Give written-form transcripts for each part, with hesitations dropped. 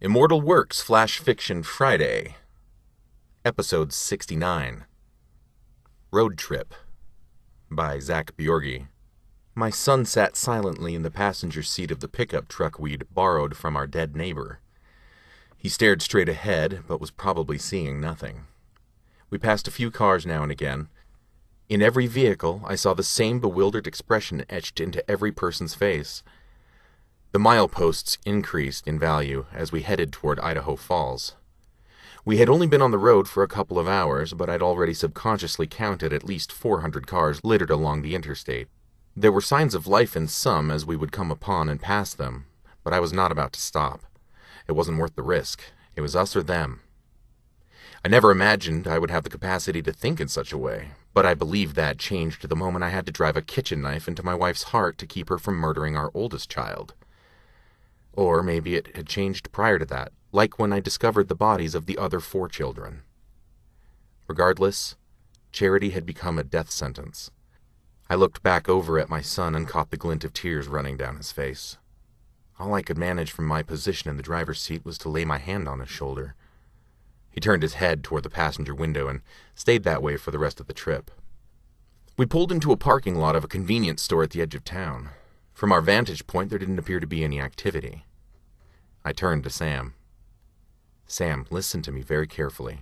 Immortal Works Flash Fiction Friday, Episode 69, Road Trip, by Zach Bjorge. My son sat silently in the passenger seat of the pickup truck we'd borrowed from our dead neighbor. He stared straight ahead, but was probably seeing nothing. We passed a few cars now and again. In every vehicle, I saw the same bewildered expression etched into every person's face. The mileposts increased in value as we headed toward Idaho Falls. We had only been on the road for a couple of hours, but I'd already subconsciously counted at least 400 cars littered along the interstate. There were signs of life in some as we would come upon and pass them, but I was not about to stop. It wasn't worth the risk. It was us or them. I never imagined I would have the capacity to think in such a way, but I believe that changed the moment I had to drive a kitchen knife into my wife's heart to keep her from murdering our oldest child. Or maybe it had changed prior to that, like when I discovered the bodies of the other 4 children. Regardless, Charity had become a death sentence. I looked back over at my son and caught the glint of tears running down his face. All I could manage from my position in the driver's seat was to lay my hand on his shoulder. He turned his head toward the passenger window and stayed that way for the rest of the trip. We pulled into a parking lot of a convenience store at the edge of town. From our vantage point, there didn't appear to be any activity. I turned to Sam. Sam, listen to me very carefully.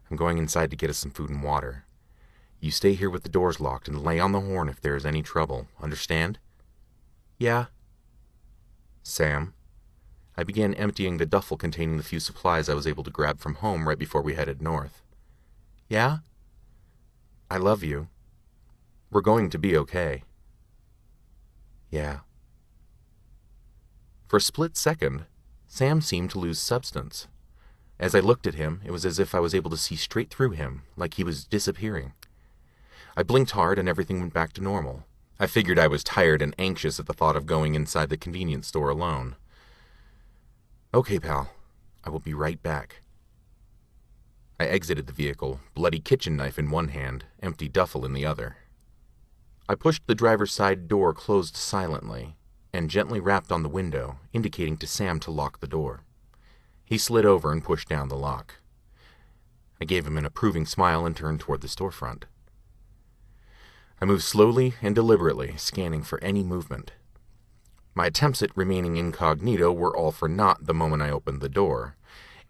I'm going inside to get us some food and water. You stay here with the doors locked and lay on the horn if there is any trouble. Understand? Yeah. Sam, I began emptying the duffel containing the few supplies I was able to grab from home right before we headed north. Yeah? I love you. We're going to be okay. Yeah. For a split second, Sam seemed to lose substance. As I looked at him, it was as if I was able to see straight through him, like he was disappearing. I blinked hard and everything went back to normal. I figured I was tired and anxious at the thought of going inside the convenience store alone. Okay, pal. I will be right back. I exited the vehicle, bloody kitchen knife in one hand, empty duffel in the other. I pushed the driver's side door closed silently and gently rapped on the window, indicating to Sam to lock the door. He slid over and pushed down the lock. I gave him an approving smile and turned toward the storefront. I moved slowly and deliberately, scanning for any movement. My attempts at remaining incognito were all for naught the moment I opened the door,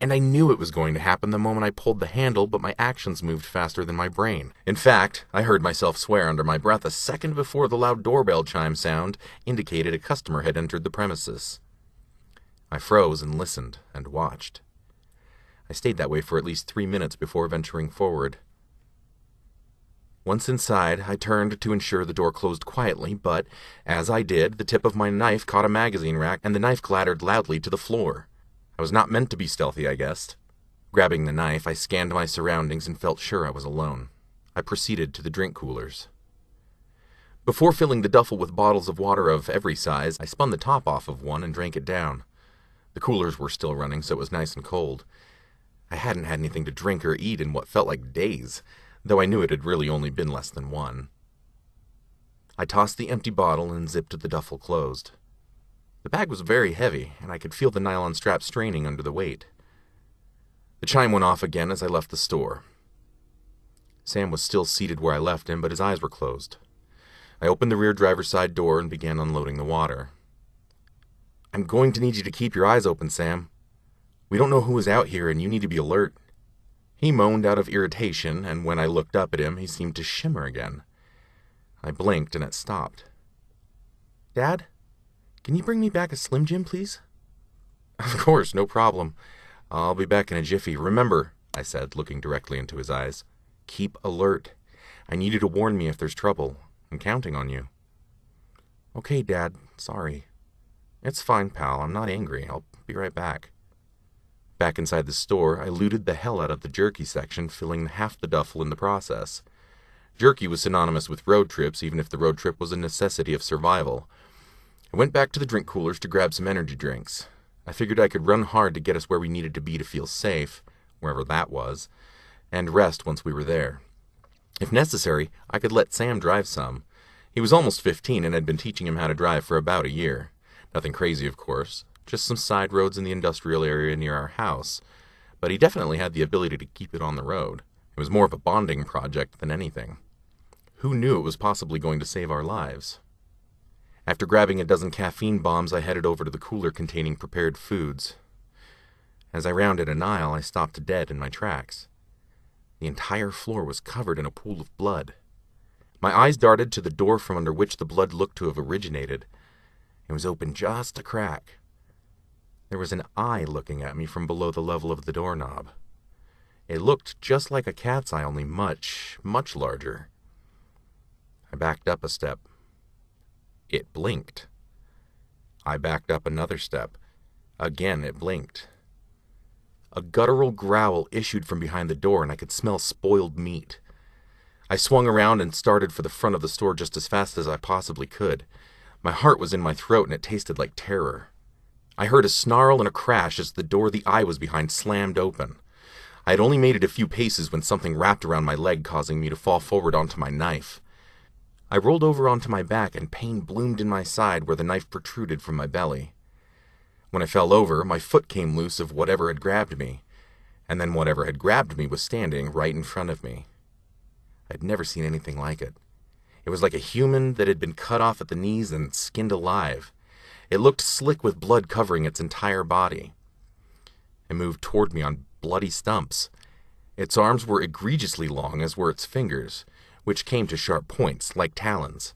and I knew it was going to happen the moment I pulled the handle, but my actions moved faster than my brain. In fact, I heard myself swear under my breath a second before the loud doorbell chime sound indicated a customer had entered the premises. I froze and listened and watched. I stayed that way for at least 3 minutes before venturing forward. Once inside, I turned to ensure the door closed quietly, but as I did, the tip of my knife caught a magazine rack and the knife clattered loudly to the floor. I was not meant to be stealthy, I guessed. Grabbing the knife, I scanned my surroundings and felt sure I was alone. I proceeded to the drink coolers. Before filling the duffel with bottles of water of every size, I spun the top off of one and drank it down. The coolers were still running, so it was nice and cold. I hadn't had anything to drink or eat in what felt like days, though I knew it had really only been less than one. I tossed the empty bottle and zipped the duffel closed. The bag was very heavy, and I could feel the nylon strap straining under the weight. The chime went off again as I left the store. Sam was still seated where I left him, but his eyes were closed. I opened the rear driver's side door and began unloading the water. I'm going to need you to keep your eyes open, Sam. We don't know who is out here, and you need to be alert. He moaned out of irritation, and when I looked up at him, he seemed to shimmer again. I blinked, and it stopped. Dad? Can you bring me back a Slim Jim, please? Of course, no problem. I'll be back in a jiffy. Remember, I said, looking directly into his eyes, keep alert. I need you to warn me if there's trouble. I'm counting on you. Okay, Dad. Sorry. It's fine, pal. I'm not angry. I'll be right back. Back inside the store, I looted the hell out of the jerky section, filling half the duffel in the process. Jerky was synonymous with road trips, even if the road trip was a necessity of survival. I went back to the drink coolers to grab some energy drinks. I figured I could run hard to get us where we needed to be to feel safe, wherever that was, and rest once we were there. If necessary, I could let Sam drive some. He was almost 15 and had been teaching him how to drive for about a year. Nothing crazy, of course. just some side roads in the industrial area near our house, but he definitely had the ability to keep it on the road. It was more of a bonding project than anything. Who knew it was possibly going to save our lives? After grabbing a dozen caffeine bombs, I headed over to the cooler containing prepared foods. As I rounded an aisle, I stopped dead in my tracks. The entire floor was covered in a pool of blood. My eyes darted to the door from under which the blood looked to have originated. It was open just a crack. There was an eye looking at me from below the level of the doorknob. It looked just like a cat's eye, only much, much larger. I backed up a step. It blinked. I backed up another step. Again, it blinked. A guttural growl issued from behind the door, and I could smell spoiled meat. I swung around and started for the front of the store just as fast as I possibly could. My heart was in my throat, and it tasted like terror. I heard a snarl and a crash as the door the eye was behind slammed open. I had only made it a few paces when something wrapped around my leg, causing me to fall forward onto my knife. I rolled over onto my back, and pain bloomed in my side where the knife protruded from my belly. When I fell over, my foot came loose of whatever had grabbed me, and then whatever had grabbed me was standing right in front of me. I'd never seen anything like it. It was like a human that had been cut off at the knees and skinned alive. It looked slick with blood covering its entire body. It moved toward me on bloody stumps. Its arms were egregiously long, as were its fingers, which came to sharp points, like talons.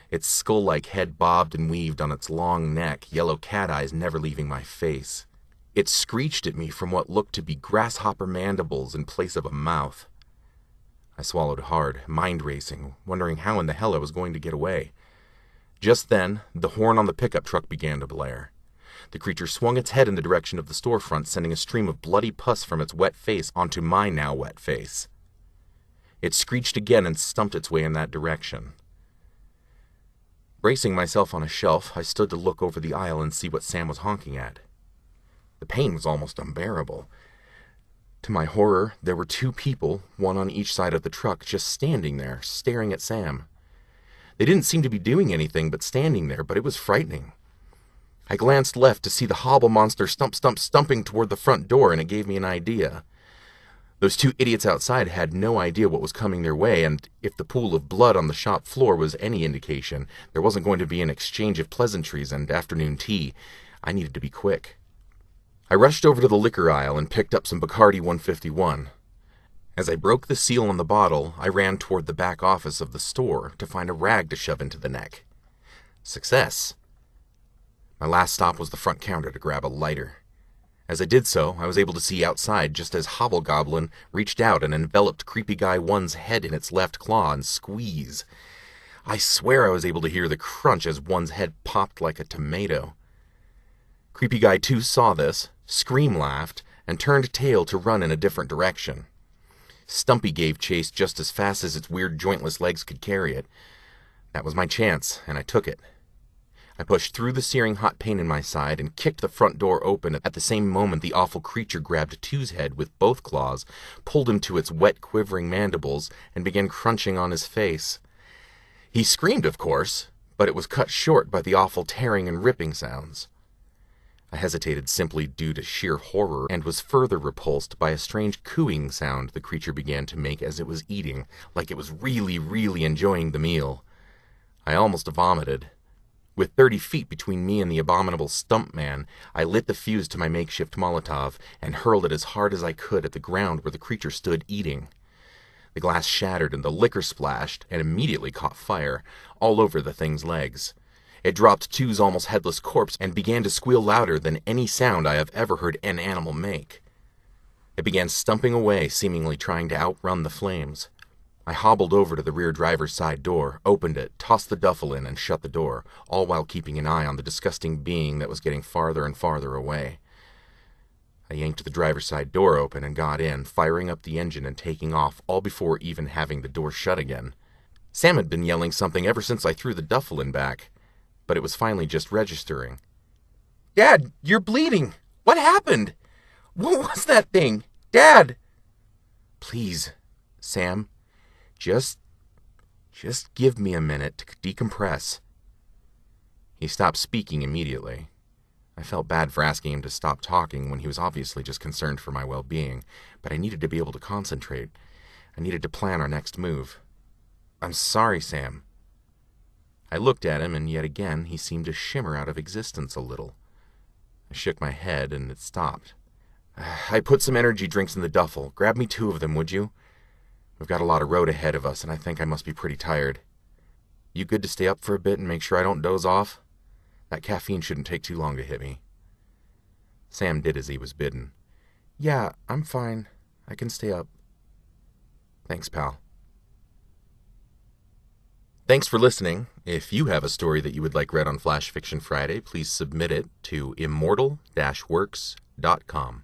Its skull-like head bobbed and weaved on its long neck, yellow cat eyes never leaving my face. It screeched at me from what looked to be grasshopper mandibles in place of a mouth. I swallowed hard, mind racing, wondering how in the hell I was going to get away. Just then, the horn on the pickup truck began to blare. The creature swung its head in the direction of the storefront, sending a stream of bloody pus from its wet face onto my now wet face. It screeched again and stumped its way in that direction. Bracing myself on a shelf, I stood to look over the aisle and see what Sam was honking at. The pain was almost unbearable. To my horror, there were two people, one on each side of the truck, just standing there, staring at Sam. They didn't seem to be doing anything but standing there, but it was frightening. I glanced left to see the hobble monster stumping toward the front door, and it gave me an idea. Those two idiots outside had no idea what was coming their way, and if the pool of blood on the shop floor was any indication, there wasn't going to be an exchange of pleasantries and afternoon tea. I needed to be quick. I rushed over to the liquor aisle and picked up some Bacardi 151. As I broke the seal on the bottle, I ran toward the back office of the store to find a rag to shove into the neck. Success! My last stop was the front counter to grab a lighter. As I did so, I was able to see outside just as Hobblegoblin reached out and enveloped Creepy Guy 1's head in its left claw and squeeze. I swear I was able to hear the crunch as 1's head popped like a tomato. Creepy Guy 2 saw this, scream-laughed, and turned tail to run in a different direction. Stumpy gave chase just as fast as its weird jointless legs could carry it. That was my chance, and I took it. I pushed through the searing hot pain in my side and kicked the front door open. At the same moment, the awful creature grabbed 2's head with both claws, pulled him to its wet, quivering mandibles, and began crunching on his face. He screamed, of course, but it was cut short by the awful tearing and ripping sounds. I hesitated simply due to sheer horror, and was further repulsed by a strange cooing sound the creature began to make as it was eating, like it was really, really enjoying the meal. I almost vomited. With 30 feet between me and the abominable Stumpman, I lit the fuse to my makeshift Molotov and hurled it as hard as I could at the ground where the creature stood eating. The glass shattered and the liquor splashed and immediately caught fire, all over the thing's legs. It dropped 2's almost headless corpse and began to squeal louder than any sound I have ever heard an animal make. It began stumping away, seemingly trying to outrun the flames. I hobbled over to the rear driver's side door, opened it, tossed the duffel in, and shut the door, all while keeping an eye on the disgusting being that was getting farther and farther away. I yanked the driver's side door open and got in, firing up the engine and taking off, all before even having the door shut again. Sam had been yelling something ever since I threw the duffel in back, but it was finally just registering. "Dad, you're bleeding! What happened? What was that thing? Dad!" "Please, Sam. Just give me a minute to decompress." He stopped speaking immediately. I felt bad for asking him to stop talking when he was obviously just concerned for my well-being, but I needed to be able to concentrate. I needed to plan our next move. "I'm sorry, Sam." I looked at him, and yet again he seemed to shimmer out of existence a little. I shook my head, and it stopped. "I put some energy drinks in the duffel. Grab me 2 of them, would you? We've got a lot of road ahead of us, and I think I must be pretty tired. You good to stay up for a bit and make sure I don't doze off? That caffeine shouldn't take too long to hit me." Sam did as he was bidden. "Yeah, I'm fine. I can stay up." "Thanks, pal." Thanks for listening. If you have a story that you would like read on Flash Fiction Friday, please submit it to immortal-works.com.